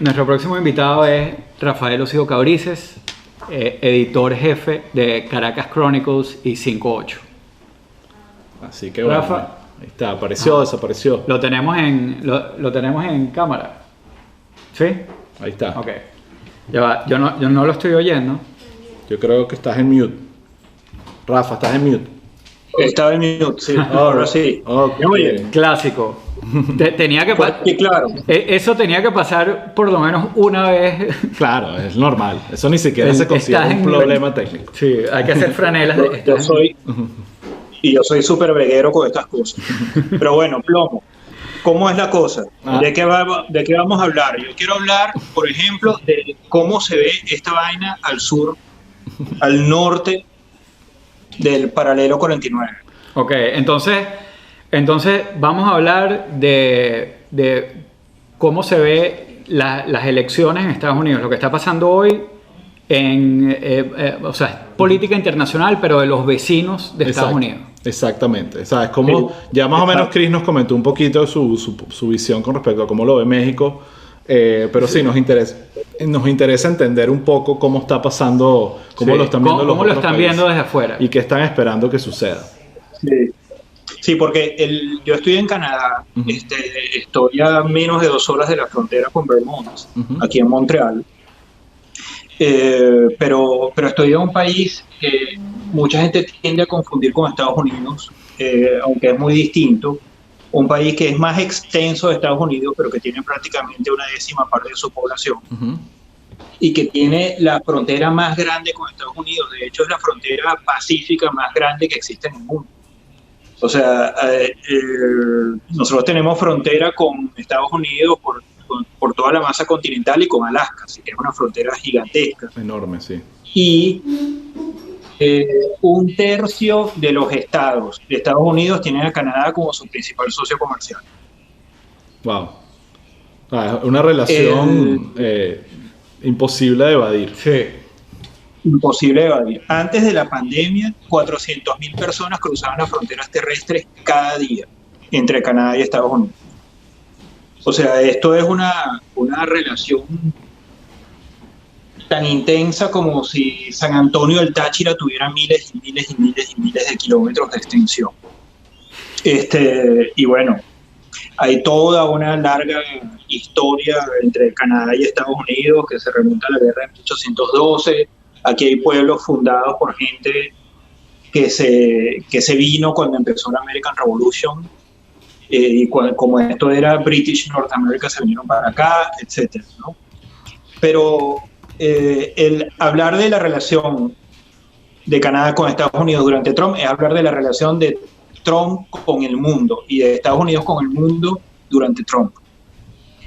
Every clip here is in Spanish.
Nuestro próximo invitado es Rafael Osijo Cabrices, editor jefe de Caracas Chronicles y 58. Así que bueno, Rafa, ahí está, apareció, desapareció. Lo tenemos en cámara. ¿Sí? Ahí está. Ok. Ya va, yo no lo estoy oyendo. Yo creo que estás en mute. Rafa, estás en mute. Estaba en mute, sí. Ahora sí. Ok. ¿Me oyen? Clásico. Tenía que Sí, claro. Eso tenía que pasar por lo menos una vez. Claro, es normal. Eso ni siquiera se Estás considera un en- problema técnico. Sí, hay que hacer franelas. Yo soy súper veguero con estas cosas. Pero bueno, Plomo, ¿cómo es la cosa? ¿De qué vamos a hablar? Yo quiero hablar, por ejemplo, de cómo se ve esta vaina al sur, al norte del paralelo 49. Ok, entonces vamos a hablar de cómo se ve las elecciones en Estados Unidos, lo que está pasando hoy o sea, es política internacional, pero de los vecinos de Estados Unidos. Exactamente. ¿Sabes? Como ya más o menos Chris nos comentó un poquito su visión con respecto a cómo lo ve México. Pero sí, nos interesa entender un poco cómo está pasando, cómo lo están viendo cómo lo están viendo desde afuera. Y qué están esperando que suceda. Sí, porque yo estoy en Canadá, estoy a menos de 2 horas de la frontera con Vermont, aquí en Montreal. Pero estoy en un país que mucha gente tiende a confundir con Estados Unidos, aunque es muy distinto. Un país que es más extenso de Estados Unidos, pero que tiene prácticamente una 10ª parte de su población. Y que tiene la frontera más grande con Estados Unidos. De hecho, es la frontera pacífica más grande que existe en el mundo. O sea, nosotros tenemos frontera con Estados Unidos por toda la masa continental y con Alaska, así que es una frontera gigantesca. Enorme, sí. Y 1/3 de los estados de Estados Unidos tienen a Canadá como su principal socio comercial. Wow. Una relación imposible de evadir. Sí. Imposible de evadir. Antes de la pandemia, 400.000 personas cruzaban las fronteras terrestres cada día entre Canadá y Estados Unidos. O sea, esto es una relación tan intensa como si San Antonio del Táchira tuviera miles y miles y miles y miles de kilómetros de extensión. Y bueno, hay toda una larga historia entre Canadá y Estados Unidos que se remonta a la guerra de 1812. Aquí hay pueblos fundados por gente que se vino cuando empezó la American Revolution, y como esto era British North America, se vinieron para acá, etcétera, ¿no? Pero el hablar de la relación de Canadá con Estados Unidos durante Trump es hablar de la relación de Trump con el mundo y de Estados Unidos con el mundo durante Trump,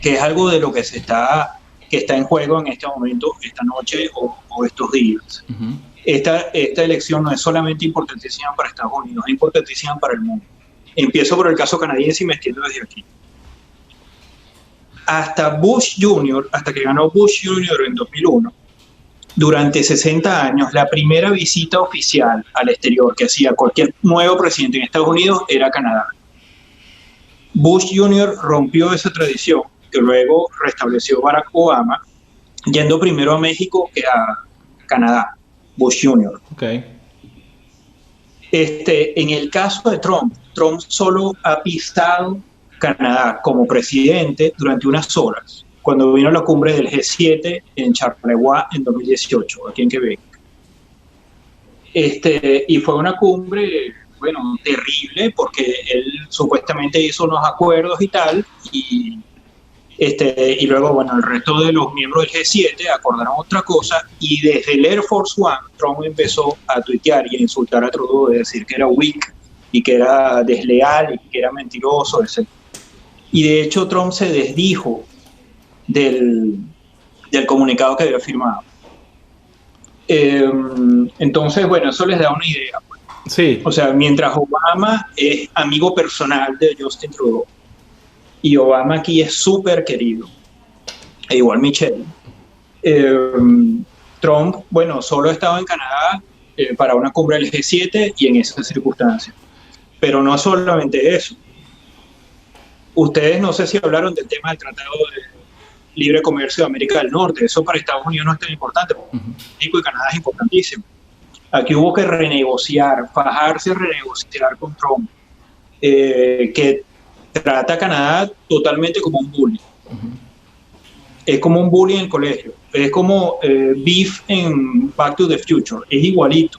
que es algo de lo que está en juego en este momento, esta noche o estos días. Esta elección no es solamente importantísima para Estados Unidos, es importantísima para el mundo. Empiezo por el caso canadiense y me extiendo desde aquí. Hasta Bush Jr., hasta que ganó Bush Jr. en 2001, durante 60 años, la primera visita oficial al exterior que hacía cualquier nuevo presidente en Estados Unidos era Canadá. Bush Jr. rompió esa tradición, que luego restableció Barack Obama, yendo primero a México que a Canadá, Bush Jr. Okay. En el caso de Trump solo ha pisado Canadá como presidente durante unas horas, cuando vino a la cumbre del G7 en Charlevoix en 2018, aquí en Quebec. Y fue una cumbre, bueno, terrible, porque él supuestamente hizo unos acuerdos y tal, y luego, bueno, el resto de los miembros del G7 acordaron otra cosa, y desde el Air Force One, Trump empezó a tuitear y a insultar a Trudeau, de decir que era weak, y que era desleal, y que era mentiroso, etc. Y de hecho Trump se desdijo del comunicado que había firmado. Entonces, bueno, eso les da una idea. Sí. O sea, mientras Obama es amigo personal de Justin Trudeau, y Obama aquí es súper querido, e igual Michelle, Trump, bueno, solo estaba en Canadá para una cumbre del G7 y en esas circunstancias. Pero no solamente eso. Ustedes no sé si hablaron del tema del Tratado libre comercio de América del Norte. Eso para Estados Unidos no es tan importante, porque México y Canadá es importantísimo. Aquí hubo que renegociar, fajarse a renegociar con Trump, que trata a Canadá totalmente como un bully. Es como un bully en el colegio. Es como Beef en Back to the Future. Es igualito.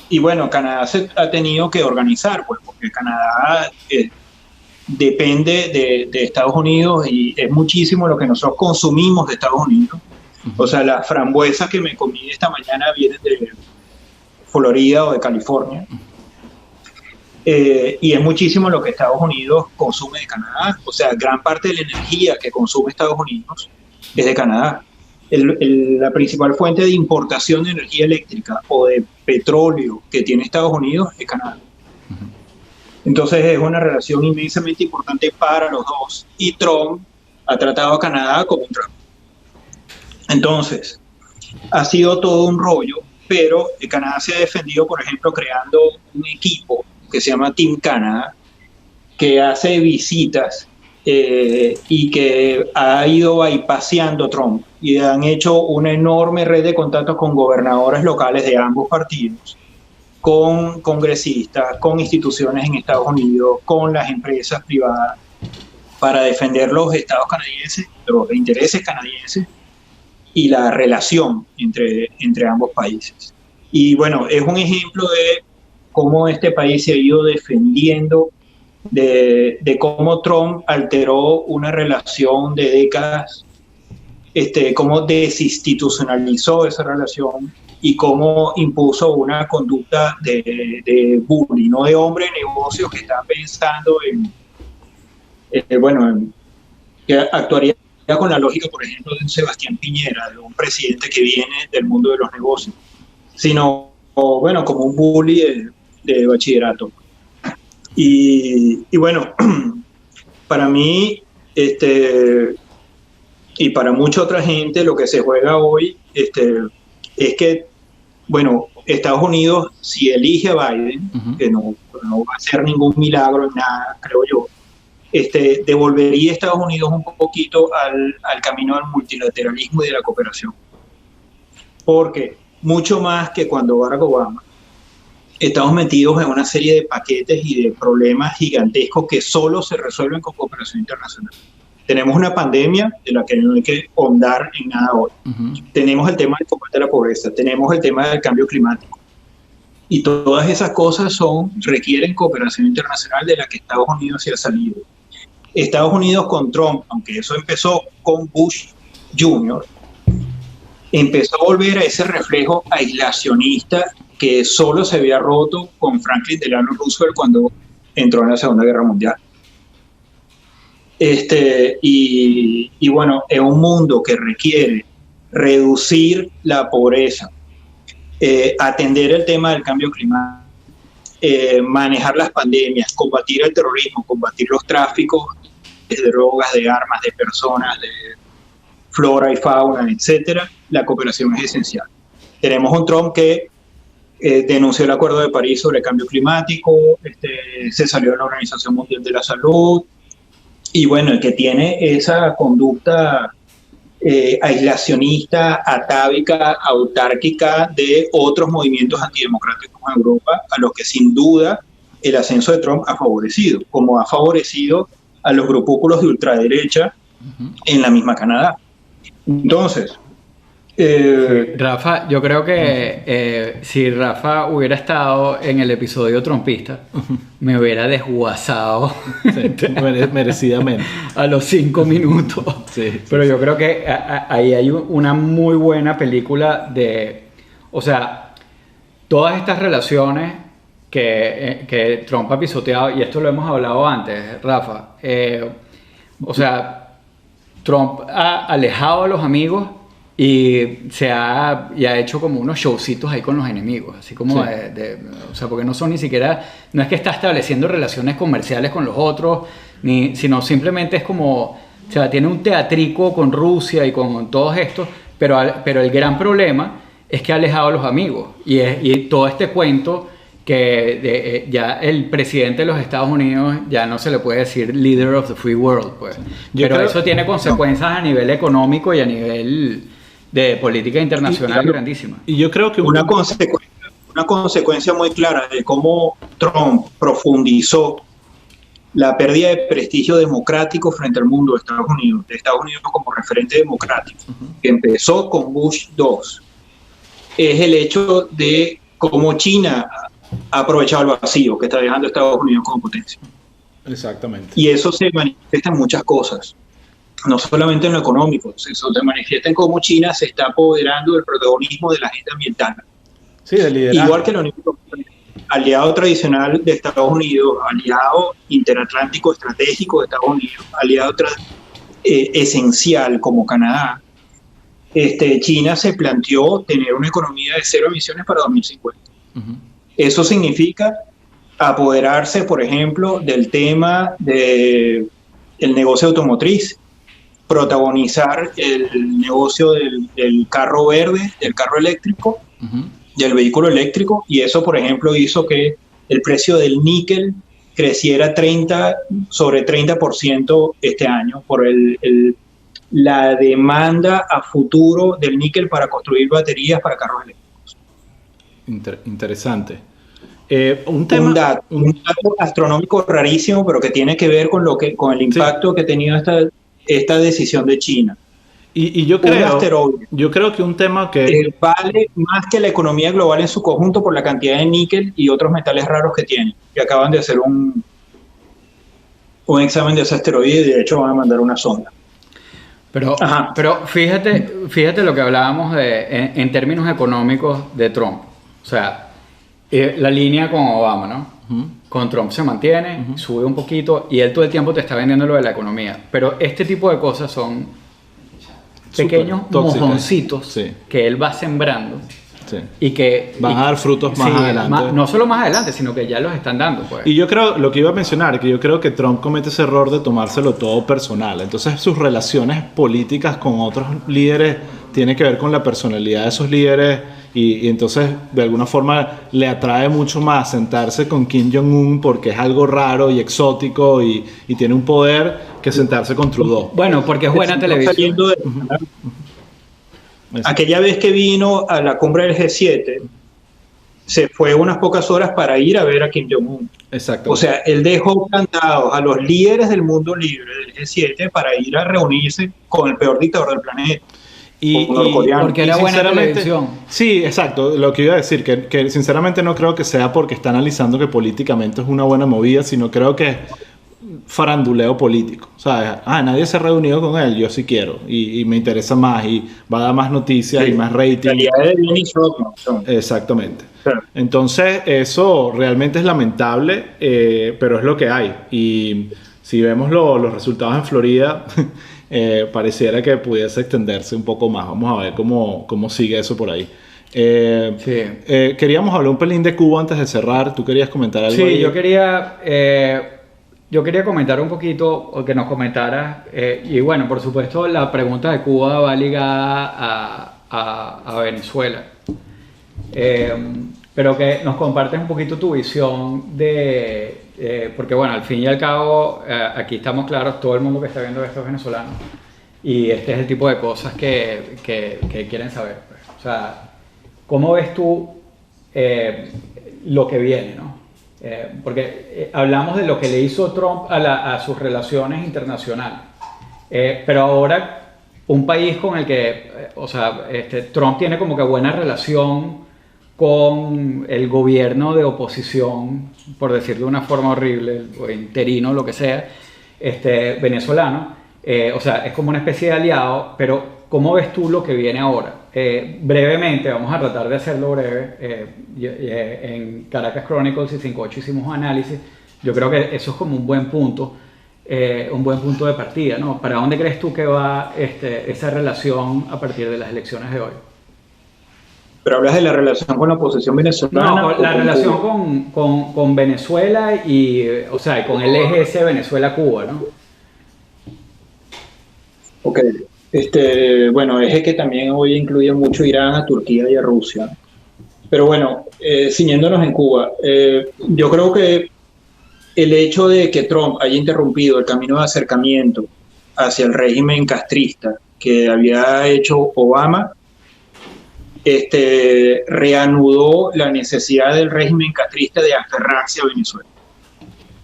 Y bueno, Canadá se ha tenido que organizar, pues, porque Canadá depende de Estados Unidos y es muchísimo lo que nosotros consumimos de Estados Unidos. O sea, las frambuesas que me comí esta mañana vienen de Florida o de California. Y es muchísimo lo que Estados Unidos consume de Canadá. O sea, gran parte de la energía que consume Estados Unidos es de Canadá. La principal fuente de importación de energía eléctrica o de petróleo que tiene Estados Unidos es Canadá. Entonces es una relación inmensamente importante para los dos. Y Trump ha tratado a Canadá como un Trump. Entonces, ha sido todo un rollo, pero Canadá se ha defendido, por ejemplo, creando un equipo que se llama Team Canada, que hace visitas y que ha ido ahí paseando a Trump. Y han hecho una enorme red de contactos con gobernadores locales de ambos partidos, con congresistas, con instituciones en Estados Unidos, con las empresas privadas, para defender los estados canadienses, los intereses canadienses y la relación entre ambos países. Y bueno, es un ejemplo de cómo este país se ha ido defendiendo de cómo Trump alteró una relación de décadas, cómo desinstitucionalizó esa relación y cómo impuso una conducta de bullying, no de hombre de negocios que está pensando que actuaría con la lógica, por ejemplo, de un Sebastián Piñera, de un presidente que viene del mundo de los negocios, sino, bueno, como un bully de bachillerato. Y bueno, para mí, y para mucha otra gente, lo que se juega hoy es que, bueno, Estados Unidos, si elige a Biden, que no va a ser ningún milagro en nada, creo yo, devolvería a Estados Unidos un poquito al camino del multilateralismo y de la cooperación. Porque mucho más que cuando Barack Obama, estamos metidos en una serie de paquetes y de problemas gigantescos que solo se resuelven con cooperación internacional. Tenemos una pandemia de la que no hay que ahondar en nada hoy. Tenemos el tema del combate a la pobreza, tenemos el tema del cambio climático. Y todas esas cosas requieren cooperación internacional de la que Estados Unidos se ha salido. Estados Unidos con Trump, aunque eso empezó con Bush Jr., empezó a volver a ese reflejo aislacionista que solo se había roto con Franklin Delano Roosevelt cuando entró en la Segunda Guerra Mundial. Y bueno, es un mundo que requiere reducir la pobreza, atender el tema del cambio climático, manejar las pandemias, combatir el terrorismo, combatir los tráficos de drogas, de armas, de personas, de flora y fauna, etcétera. La cooperación es esencial. Tenemos un Trump que denunció el Acuerdo de París sobre el cambio climático, se salió de la Organización Mundial de la Salud, y bueno, el que tiene esa conducta aislacionista, atávica, autárquica de otros movimientos antidemocráticos en Europa, a los que sin duda el ascenso de Trump ha favorecido, como ha favorecido a los grupúsculos de ultraderecha en la misma Canadá. Entonces, Rafa, yo creo que si Rafa hubiera estado en el episodio trumpista, me hubiera desguazado merecidamente a los 5 minutos. Pero yo creo que ahí hay una muy buena película o sea, todas estas relaciones que Trump ha pisoteado, y esto lo hemos hablado antes, Rafa, o sea, Trump ha alejado a los amigos y ha hecho como unos showcitos ahí con los enemigos, así como o sea, porque no son ni siquiera, no es que está estableciendo relaciones comerciales con los otros, sino simplemente es como, o sea, tiene un teatrico con Rusia y con todos estos, pero el gran problema es que ha alejado a los amigos, y todo este cuento ya el presidente de los Estados Unidos ya no se le puede decir leader of the free world, pues. Pero eso tiene consecuencias a nivel económico y a nivel de política internacional grandísima. Y yo creo que una consecuencia muy clara de cómo Trump profundizó la pérdida de prestigio democrático frente al mundo de Estados Unidos como referente democrático, que empezó con Bush II, es el hecho de cómo China ha aprovechado el vacío que está dejando Estados Unidos como potencia. Exactamente. Y eso se manifiesta en muchas cosas, no solamente en lo económico, eso se manifiesta en cómo China se está apoderando del protagonismo de la agenda ambiental. Sí, del liderazgo. Igual que la Unión Europea, aliado tradicional de Estados Unidos, aliado interatlántico estratégico de Estados Unidos, aliado esencial como Canadá, China se planteó tener una economía de cero emisiones para 2050. Eso significa apoderarse, por ejemplo, del tema del negocio automotriz, protagonizar el negocio del carro verde, del carro eléctrico, del vehículo eléctrico, y eso, por ejemplo, hizo que el precio del níquel creciera sobre 30% este año por la demanda a futuro del níquel para construir baterías para carros eléctricos. Interesante. Un dato astronómico rarísimo, pero que tiene que ver con el impacto que ha tenido esta decisión de China. Y yo creo que un tema que vale más que la economía global en su conjunto por la cantidad de níquel y otros metales raros que tiene. Que acaban de hacer un examen de ese asteroide y de hecho van a mandar una sonda. Pero fíjate lo que hablábamos en términos económicos de Trump. O sea, la línea con Obama, ¿no? Con Trump se mantiene, sube un poquito y él todo el tiempo te está vendiendo lo de la economía. Pero este tipo de cosas son pequeños mojoncitos que él va sembrando y que van a dar frutos más adelante. No solo más adelante, sino que ya los están dando, pues. Y yo creo, lo que iba a mencionar, que yo creo que Trump comete ese error de tomárselo todo personal. Entonces sus relaciones políticas con otros líderes tiene que ver con la personalidad de esos líderes y entonces de alguna forma le atrae mucho más sentarse con Kim Jong-un porque es algo raro y exótico y tiene un poder que sentarse con Trudeau. Bueno, porque es buena televisión. Aquella vez que vino a la cumbre del G7 se fue unas pocas horas para ir a ver a Kim Jong-un. Exacto. O sea, él dejó plantados a los líderes del mundo libre del G7 para ir a reunirse con el peor dictador del planeta. Porque era buena televisión. Sí, exacto. Lo que iba a decir, que sinceramente no creo que sea porque está analizando que políticamente es una buena movida, sino creo que es faranduleo político. O sea, nadie se ha reunido con él, yo sí quiero. Y me interesa más y va a dar más noticias y más rating. Exactamente. Sí. Entonces, eso realmente es lamentable, pero es lo que hay. Y si vemos los resultados en Florida... pareciera que pudiese extenderse un poco más. Vamos a ver cómo sigue eso por ahí. Queríamos hablar un pelín de Cuba antes de cerrar. ¿Tú querías comentar algo? Sí, ahí? yo quería comentar un poquito, o que nos comentaras, y bueno, por supuesto la pregunta de Cuba va ligada a Venezuela, pero que nos compartes un poquito tu visión porque bueno, al fin y al cabo, aquí estamos claros, todo el mundo que está viendo esto es venezolano, y este es el tipo de cosas que quieren saber, pues. O sea, ¿cómo ves tú lo que viene, ¿no? Porque hablamos de lo que le hizo Trump a sus relaciones internacionales, pero ahora un país con el que, Trump tiene como que buena relación con el gobierno de oposición, por decirlo de una forma horrible, o interino, lo que sea, venezolano, es como una especie de aliado, pero ¿cómo ves tú lo que viene ahora? Brevemente, vamos a tratar de hacerlo breve, en Caracas Chronicles y 58 hicimos un análisis, yo creo que eso es como un buen punto de partida, ¿no? ¿Para dónde crees tú que va esa relación a partir de las elecciones de hoy? Pero hablas de la relación con la oposición venezolana. No, la relación con Venezuela y, con el eje ese Venezuela-Cuba, ¿no? Ok. Bueno, eje que también hoy incluye mucho Irán, a Turquía y a Rusia. Pero bueno, ciñéndonos en Cuba, yo creo que el hecho de que Trump haya interrumpido el camino de acercamiento hacia el régimen castrista que había hecho Obama, reanudó la necesidad del régimen castrista de aferrarse a Venezuela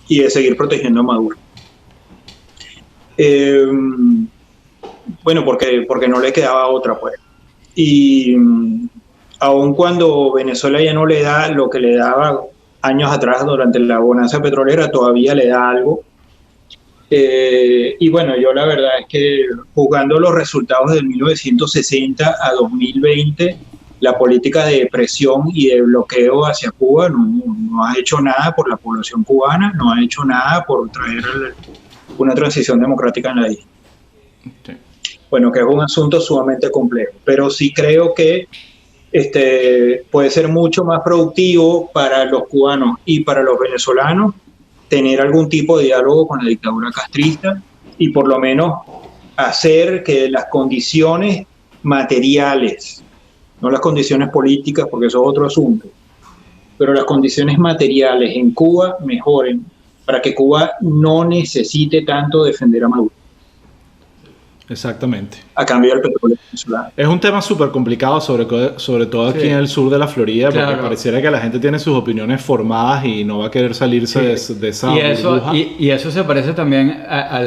y de seguir protegiendo a Maduro. Bueno, porque no le quedaba otra, pues. Y aun cuando Venezuela ya no le da lo que le daba años atrás durante la bonanza petrolera, todavía le da algo. Y bueno, yo la verdad es que juzgando los resultados de 1960 a 2020, la política de presión y de bloqueo hacia Cuba no ha hecho nada por la población cubana, no ha hecho nada por traer una transición democrática en la isla. Okay. Bueno, que es un asunto sumamente complejo, pero sí creo que puede ser mucho más productivo para los cubanos y para los venezolanos tener algún tipo de diálogo con la dictadura castrista y por lo menos hacer que las condiciones materiales, no las condiciones políticas porque eso es otro asunto, pero las condiciones materiales en Cuba mejoren para que Cuba no necesite tanto defender a Maduro. Exactamente. A cambio del petróleo venezolano. Es un tema súper complicado, sobre todo aquí en el sur de la Florida, porque pareciera que la gente tiene sus opiniones formadas y no va a querer salirse de esa burbuja. Y eso se parece también a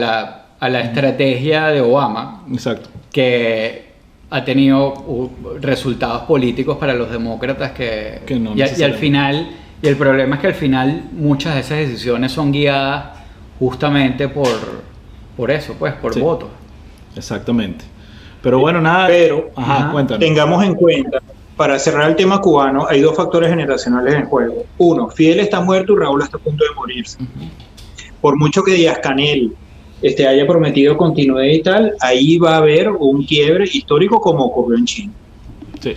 la estrategia de Obama. Exacto. Que ha tenido resultados políticos para los demócratas que no y al final, y el problema es que al final muchas de esas decisiones son guiadas justamente por eso, pues, por votos. Exactamente. Pero bueno, nada. Pero tengamos en cuenta, para cerrar el tema cubano, hay dos factores generacionales en juego. Uno, Fidel está muerto y Raúl está a punto de morirse. Por mucho que Díaz-Canel haya prometido continuidad y tal, ahí va a haber un quiebre histórico como ocurrió en China. Sí.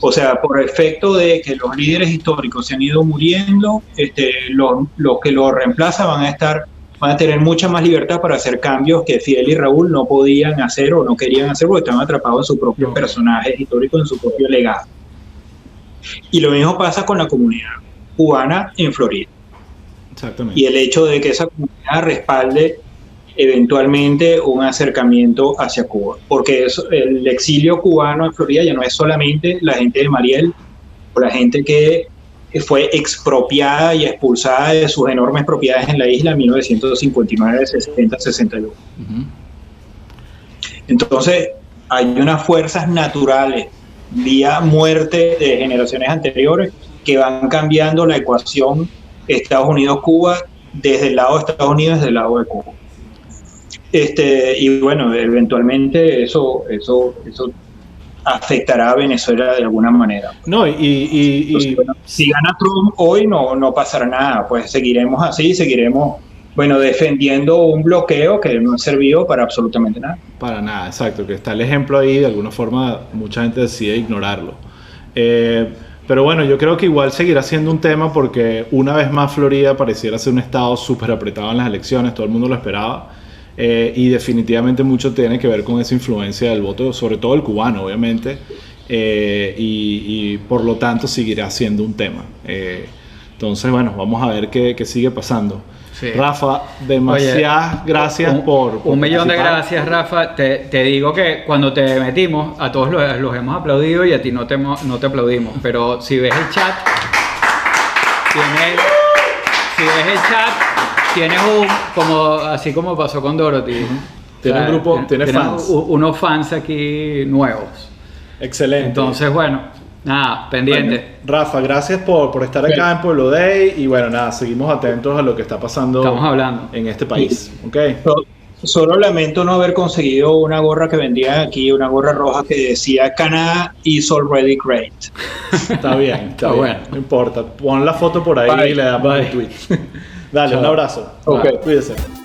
O sea, por efecto de que los líderes históricos se han ido muriendo, los que lo reemplazan van a tener mucha más libertad para hacer cambios que Fidel y Raúl no podían hacer o no querían hacer porque estaban atrapados en sus propios personajes históricos, en su propio legado. Y lo mismo pasa con la comunidad cubana en Florida. Exactamente. Y el hecho de que esa comunidad respalde eventualmente un acercamiento hacia Cuba. Porque el exilio cubano en Florida ya no es solamente la gente de Mariel o la gente que fue expropiada y expulsada de sus enormes propiedades en la isla en 1959, 60, 61. Entonces, hay unas fuerzas naturales, vía muerte de generaciones anteriores, que van cambiando la ecuación Estados Unidos-Cuba desde el lado de Estados Unidos y desde el lado de Cuba. Y bueno, eventualmente eso afectará a Venezuela de alguna manera. No, Entonces, bueno, si gana Trump hoy no pasará nada, pues seguiremos así, defendiendo un bloqueo que no ha servido para absolutamente nada. Para nada, exacto, que está el ejemplo ahí, de alguna forma mucha gente decide ignorarlo. Pero bueno, yo creo que igual seguirá siendo un tema porque una vez más Florida pareciera ser un estado súper apretado en las elecciones, todo el mundo lo esperaba. Y definitivamente mucho tiene que ver con esa influencia del voto, sobre todo el cubano, obviamente, y por lo tanto seguirá siendo un tema. Entonces, bueno, vamos a ver qué sigue pasando. Sí. Rafa, demasiadas gracias por un millón de gracias, Rafa. Te digo que cuando te metimos, a todos los hemos aplaudido y a ti no te aplaudimos, pero si ves el chat, tienes así como pasó con Dorothy. Tiene un grupo, tiene fans. Unos fans aquí nuevos. Excelente. Entonces, bueno, nada, pendiente. Bueno, Rafa, gracias por estar acá en Pueblo Day. Y bueno, nada, seguimos atentos a lo que está pasando. Estamos hablando en este país. Okay. Solo lamento no haber conseguido una gorra que vendía aquí, una gorra roja que decía Canada is already great. Está bien, está bueno. No importa. Pon la foto por ahí y le damos el tweet. Dale, chao. Un abrazo. Okay. Cuídese.